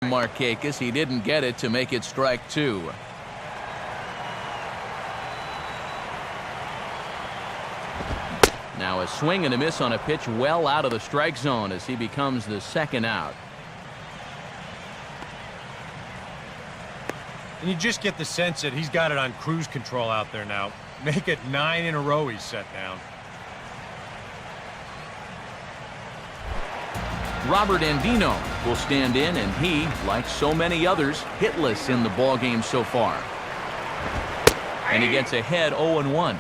Markakis. He didn't get it to make it strike 2. Now a swing and a miss on a pitch well out of the strike zone as he becomes the second out. And you just get the sense that he's got it on cruise control out there now. Make it 9 in a row he's set down. Robert Andino will stand in, and he, like so many others, hitless in the ballgame so far. And he gets ahead 0-1.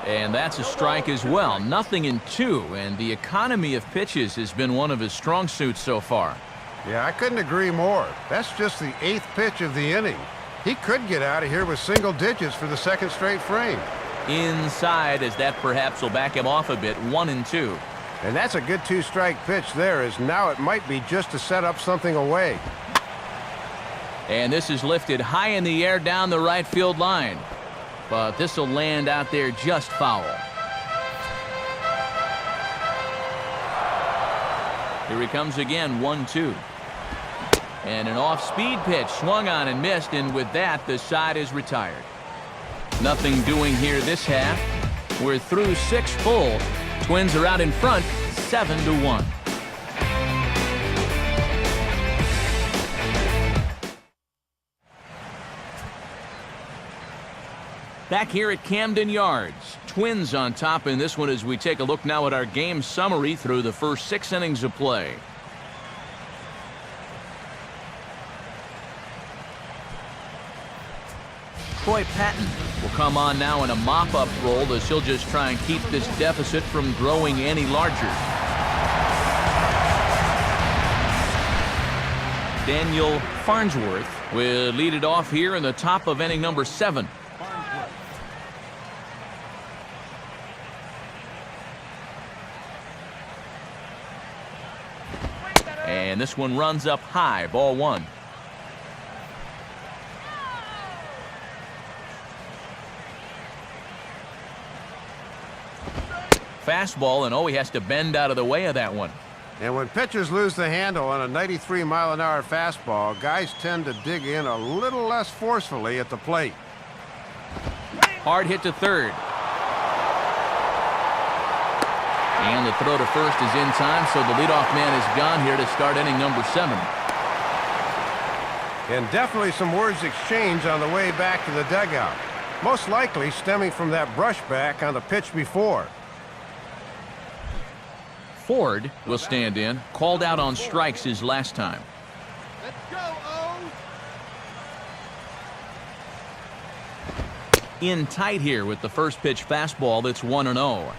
And that's a strike as well. Nothing in 2, and the economy of pitches has been one of his strong suits so far. Yeah, I couldn't agree more. That's just the 8th pitch of the inning. He could get out of here with single digits for the second straight frame. Inside, as that perhaps will back him off a bit, 1-2. And that's a good 2-strike pitch there, as now it might be just to set up something away. And this is lifted high in the air down the right field line. But this will land out there just foul. Here he comes again, 1-2. And an off-speed pitch swung on and missed, and with that, the side is retired. Nothing doing here this half. We're through 6 full. Twins are out in front, 7-1. Back here at Camden Yards, Twins on top in this one as we take a look now at our game summary through the first 6 innings of play. Troy Patton will come on now in a mop-up role as he'll just try and keep this deficit from growing any larger. Daniel Farnsworth will lead it off here in the top of inning number 7. And this one runs up high, ball 1. Fastball, and he has to bend out of the way of that one. And when pitchers lose the handle on a 93-mile-an-hour fastball, guys tend to dig in a little less forcefully at the plate. Hard hit to third. And the throw to first is in time, so the leadoff man is gone here to start inning number 7. And definitely some words exchanged on the way back to the dugout. Most likely stemming from that brushback on the pitch before. Ford will stand in, called out on strikes his last time. Let's go, O! In tight here with the first pitch fastball that's 1-0.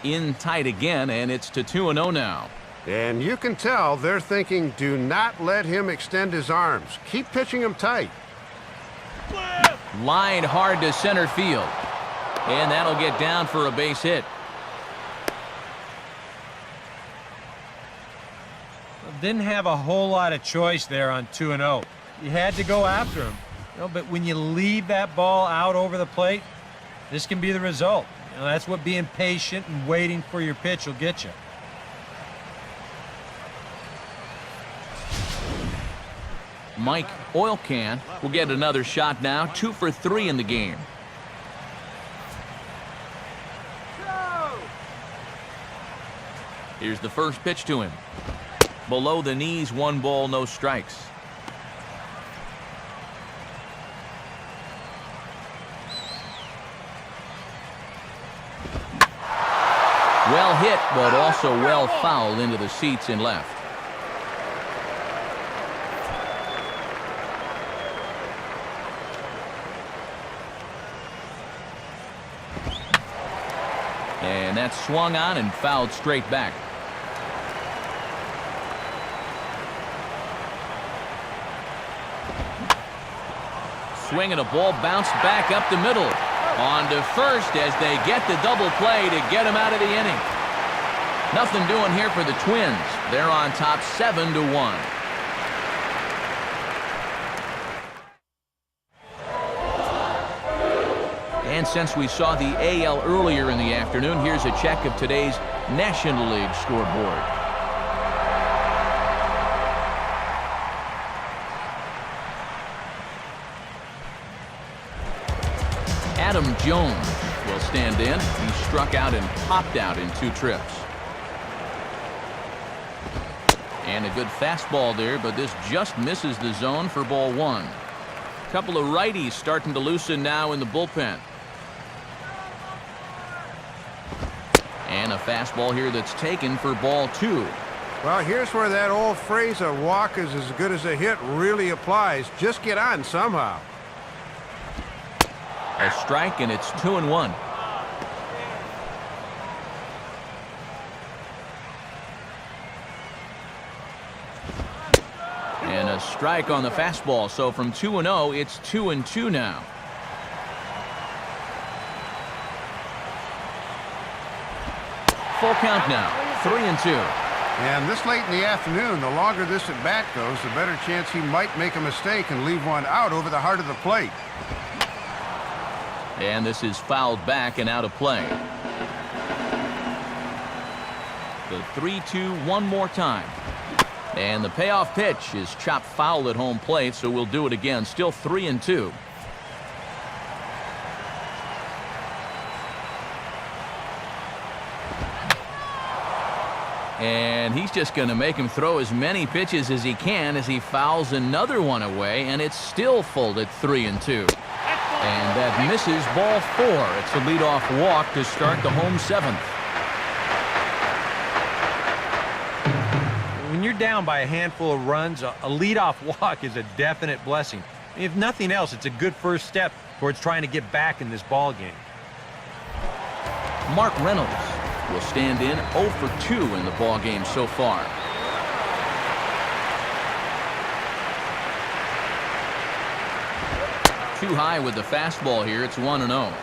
In tight again, and it's to 2-0 now. And you can tell they're thinking, do not let him extend his arms. Keep pitching him tight. Lined hard to center field. And that'll get down for a base hit. Didn't have a whole lot of choice there on 2-0. You had to go after him. But when you leave that ball out over the plate, this can be the result. That's what being patient and waiting for your pitch will get you. Mike Oilcan will get another shot now, 2 for 3 in the game. Here's the first pitch to him. Below the knees, 1 ball, no strikes. Well hit, but also well fouled into the seats and left. And that's swung on and fouled straight back. Swing and a ball bounced back up the middle. On to first as they get the double play to get him out of the inning. Nothing doing here for the Twins. They're on top 7-1. And since we saw the AL earlier in the afternoon, here's a check of today's National League scoreboard. Adam Jones will stand in. He struck out and popped out in 2 trips. And a good fastball there, but this just misses the zone for ball 1. A couple of righties starting to loosen now in the bullpen. And a fastball here that's taken for ball 2. Well, here's where that old phrase, a walk is as good as a hit, really applies. Just get on somehow. A strike, and it's 2-1. And a strike on the fastball. So from 2-0, it's 2-2 now. Full count now, 3-2. And this late in the afternoon, the longer this at bat goes, the better chance he might make a mistake and leave one out over the heart of the plate. And this is fouled back and out of play. The 3-2 one more time. And the payoff pitch is chopped foul at home plate, so we'll do it again. Still 3-2. And he's just going to make him throw as many pitches as he can as he fouls another one away, and it's still full at 3-2. And that misses ball 4. It's a leadoff walk to start the home 7th. When you're down by a handful of runs, a leadoff walk is a definite blessing. If nothing else, it's a good first step towards trying to get back in this ball game. Mark Reynolds will stand in 0 for 2 in the ball game so far. Too high with the fastball here. It's 1-0.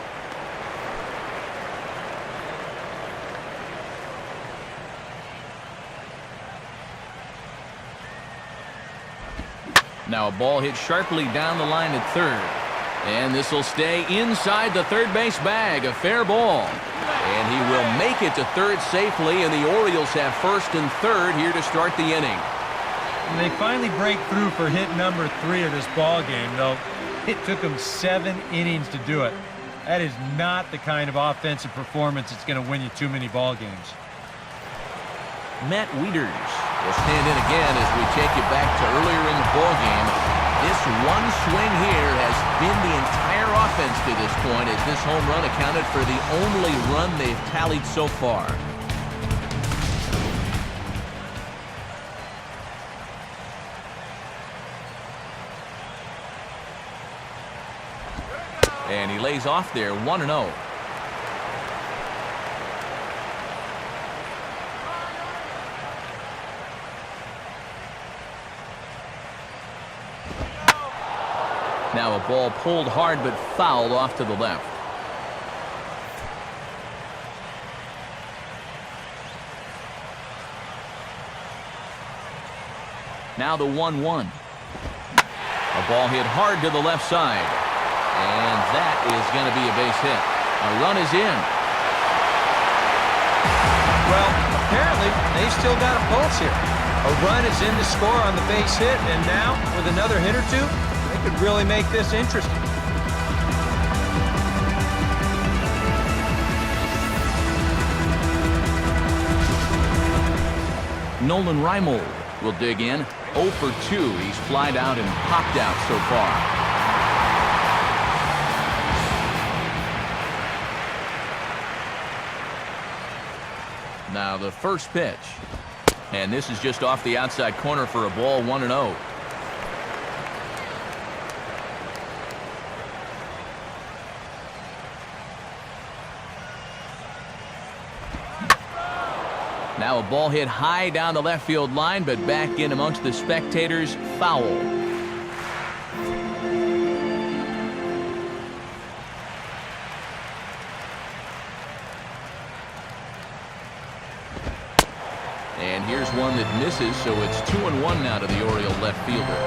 Now a ball hit sharply down the line at third. And this will stay inside the third base bag. A fair ball. And he will make it to third safely, and the Orioles have first and third here to start the inning. And they finally break through for hit number 3 of this ball game, though. It took them 7 innings to do it. That is not the kind of offensive performance that's going to win you too many ball games. Matt Wieters will stand in again as we take you back to earlier in the ball game. This one swing here has been the entire offense to this point, as this home run accounted for the only run they've tallied so far. And he lays off there, 1-0. Now a ball pulled hard but fouled off to the left. Now the 1-1. A ball hit hard to the left side. And that is going to be a base hit. A run is in. Well, apparently they've still got a pulse here. A run is in to score on the base hit, and now with another hit or two, they could really make this interesting. Nolan Reimold will dig in. 0 for 2. He's flied out and popped out so far. Now the first pitch. And this is just off the outside corner for a ball, 1-0. Now a ball hit high down the left field line, but back in amongst the spectators, foul. And here's one that misses, so it's 2-1 now to the Oriole left fielder.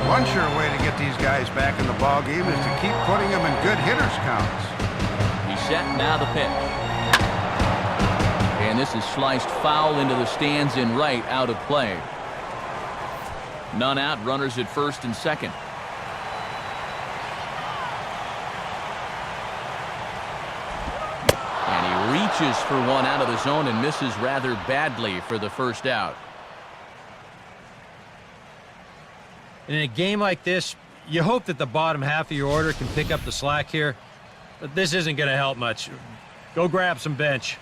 One sure way to get these guys back in the ball game is to keep putting them in good hitters' counts. set, now the pitch. And this is sliced foul into the stands in right, out of play. None out, runners at first and second. And he reaches for one out of the zone and misses rather badly for the first out. In a game like this, you hope that the bottom half of your order can pick up the slack here, but this isn't going to help much. Go grab some bench.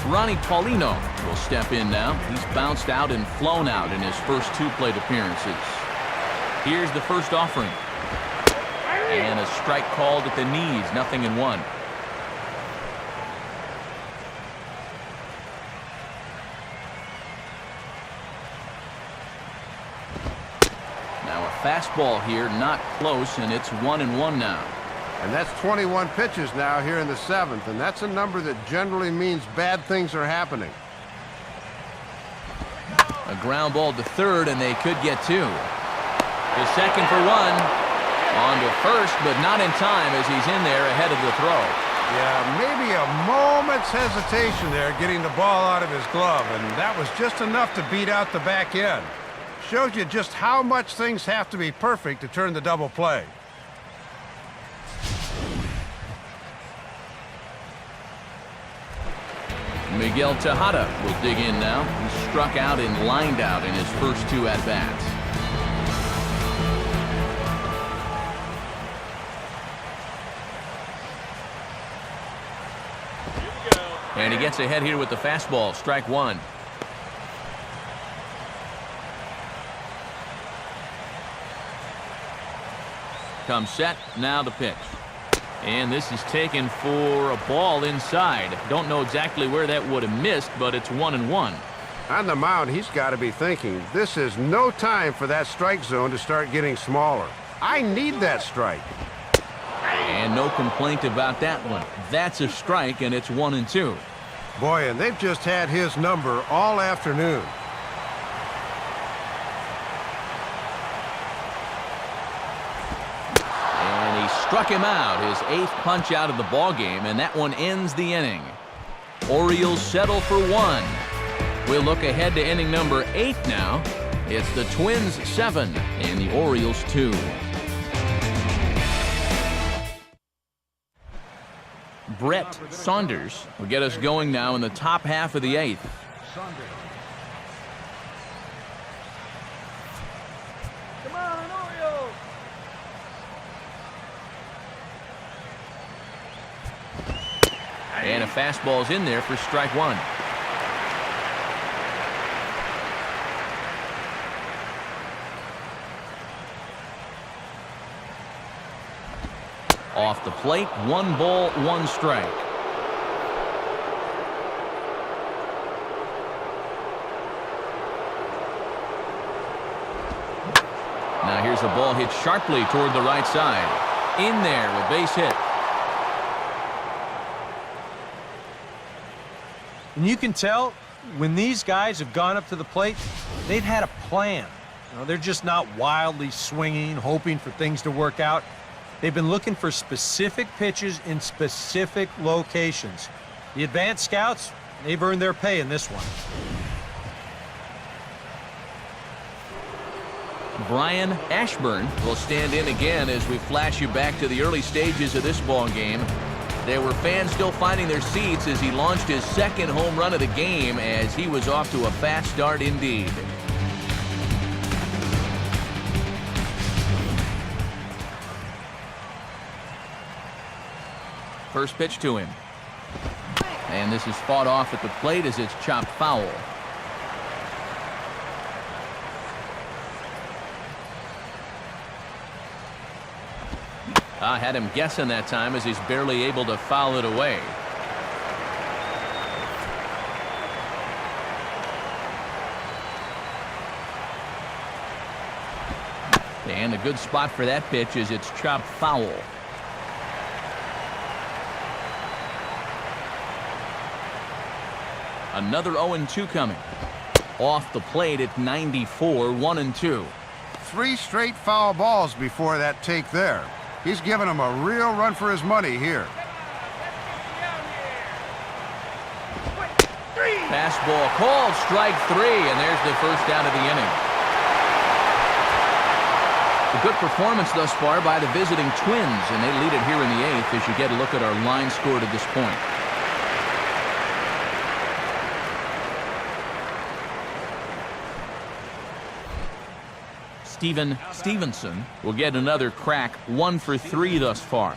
Ronnie Paulino will step in now. He's bounced out and flown out in his first 2 plate appearances. Here's the first offering. And a strike called at the knees, 0-1. Now a fastball here, not close, and it's 1-1 now. And that's 21 pitches now here in the 7th, and that's a number that generally means bad things are happening. A ground ball to third, and they could get 2. The second for 1. On to first, but not in time as he's in there ahead of the throw. Yeah, maybe a moment's hesitation there getting the ball out of his glove, and that was just enough to beat out the back end. Shows you just how much things have to be perfect to turn the double play. Miguel Tejada will dig in now. He struck out and lined out in his first 2 at-bats. And he gets ahead here with the fastball, strike 1. Comes set, now the pitch. And this is taken for a ball inside. Don't know exactly where that would have missed, but it's 1-1. On the mound, he's got to be thinking, this is no time for that strike zone to start getting smaller. I need that strike. And no complaint about that one. That's a strike, and it's 1-2. Boy, and they've just had his number all afternoon. And he struck him out, his 8th punch out of the ballgame, and that one ends the inning. Orioles settle for 1. We'll look ahead to inning number 8 now. It's the Twins 7 and the Orioles 2. Brett Saunders will get us going now in the top half of the 8th. Come on, Orioles! And a fastball's in there for strike 1. Off the plate, 1 ball, 1 strike. Now here's a ball hit sharply toward the right side. In there, a base hit. And you can tell when these guys have gone up to the plate, they've had a plan. You know, they're just not wildly swinging, hoping for things to work out. They've been looking for specific pitches in specific locations. The advanced scouts, they've earned their pay in this one. Brian Ashburn will stand in again as we flash you back to the early stages of this ball game. There were fans still finding their seats as he launched his 2nd home run of the game as he was off to a fast start indeed. First pitch to him. And this is fought off at the plate as it's chopped foul. I had him guessing that time as he's barely able to foul it away. And a good spot for that pitch as it's chopped foul. Another 0-2 coming. Off the plate at 94, 1-2. 3 straight foul balls before that take there. He's giving him a real run for his money here. Fastball called, strike 3, and there's the first out of the inning. A good performance thus far by the visiting Twins, and they lead it here in the 8th as you get a look at our line score to this point. Stevenson will get another crack, 1 for 3 thus far.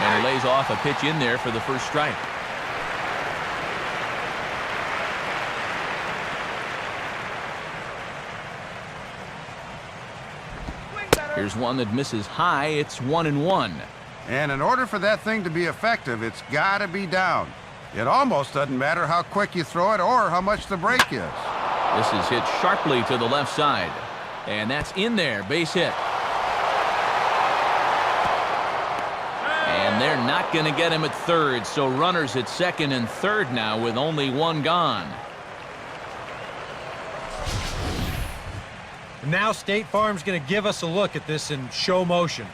And he lays off a pitch in there for the first strike. Here's one that misses high. It's 1-1. And in order for that thing to be effective, it's got to be down. It almost doesn't matter how quick you throw it or how much the break is. This is hit sharply to the left side. And that's in there, base hit. And they're not going to get him at third, so runners at second and third now with only one gone. Now State Farm's going to give us a look at this in show motion.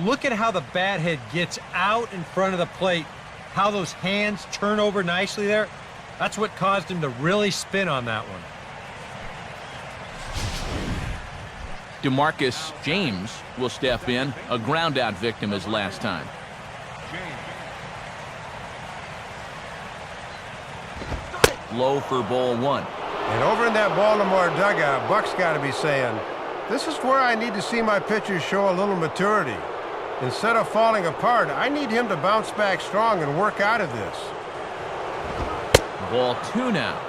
Look at how the bat head gets out in front of the plate, how those hands turn over nicely there. That's what caused him to really spin on that one. DeMarcus James will step in, a ground-out victim as last time. Low for ball 1. And over in that Baltimore dugout, Buck's got to be saying, this is where I need to see my pitchers show a little maturity. Instead of falling apart, I need him to bounce back strong and work out of this. Ball 2 now.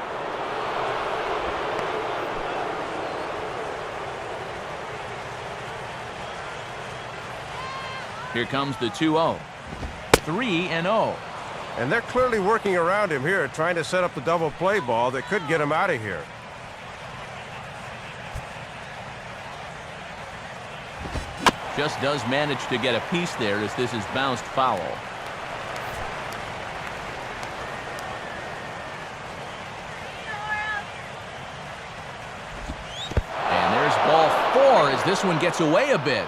Here comes the 2-0. 3-0. And they're clearly working around him here, trying to set up the double play ball that could get him out of here. Just does manage to get a piece there as this is bounced foul. And there's ball 4 as this one gets away a bit.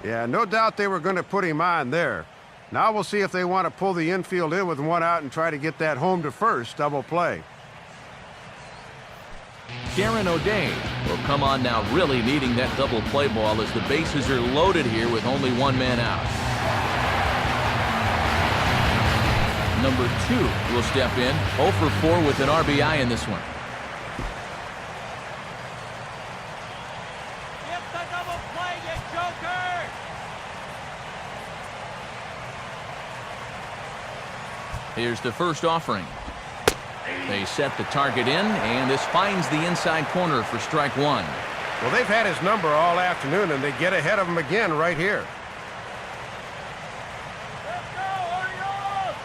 Yeah, no doubt they were going to put him on there. Now we'll see if they want to pull the infield in with one out and try to get that home to first double play. Darren O'Day will come on now, really needing that double play ball as the bases are loaded here with only one man out. Number 2 will step in, 0 for 4 with an RBI in this one. Get the double play, you joker! Here's the first offering. They set the target in, and this finds the inside corner for strike 1. Well, they've had his number all afternoon, and they get ahead of him again right here. Let's go, Orioles!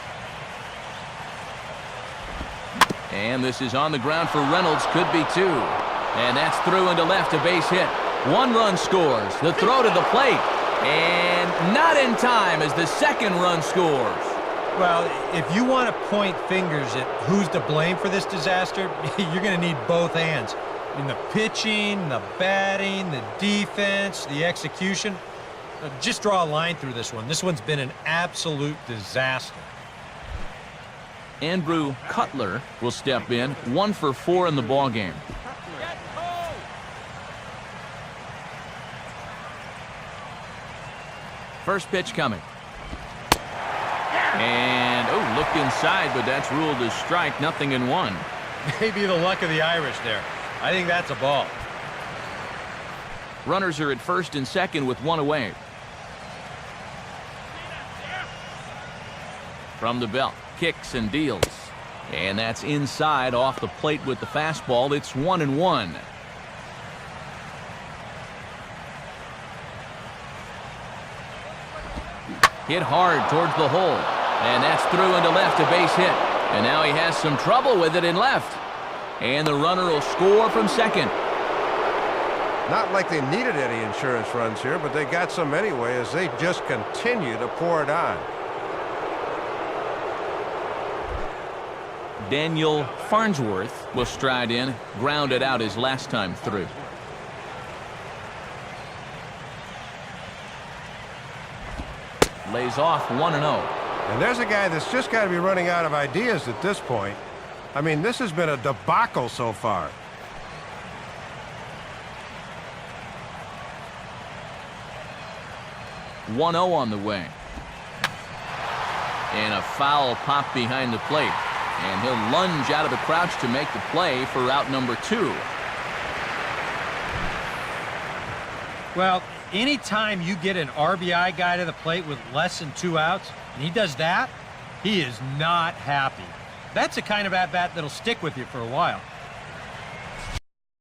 And this is on the ground for Reynolds, could be 2. And that's through into left, a base hit. 1 run scores. The throw to the plate. And not in time as the second run scores. Well, if you want to point fingers at who's to blame for this disaster, you're going to need both hands. In the pitching, the batting, the defense, the execution. Just draw a line through this one. This one's been an absolute disaster. Andrew Cutler will step in, 1 for 4 in the ballgame. Get home! First pitch coming. And, looked inside, but that's ruled as strike, 0-1. Maybe the luck of the Irish there. I think that's a ball. Runners are at first and second with 1 away. From the belt, kicks and deals. And that's inside off the plate with the fastball. It's 1-1. Hit hard towards the hole. And that's through into left, a base hit. And now he has some trouble with it in left. And the runner will score from second. Not like they needed any insurance runs here, but they got some anyway as they just continue to pour it on. Daniel Farnsworth will stride in, grounded out his last time through. Lays off 1-0. And there's a guy that's just got to be running out of ideas at this point. I mean, this has been a debacle so far. .0 on the way. And a foul pop behind the plate. And he'll lunge out of the crouch to make the play for out number 2. Well, anytime you get an RBI guy to the plate with less than 2 outs, and he does that, he is not happy. That's the kind of at-bat that'll stick with you for a while.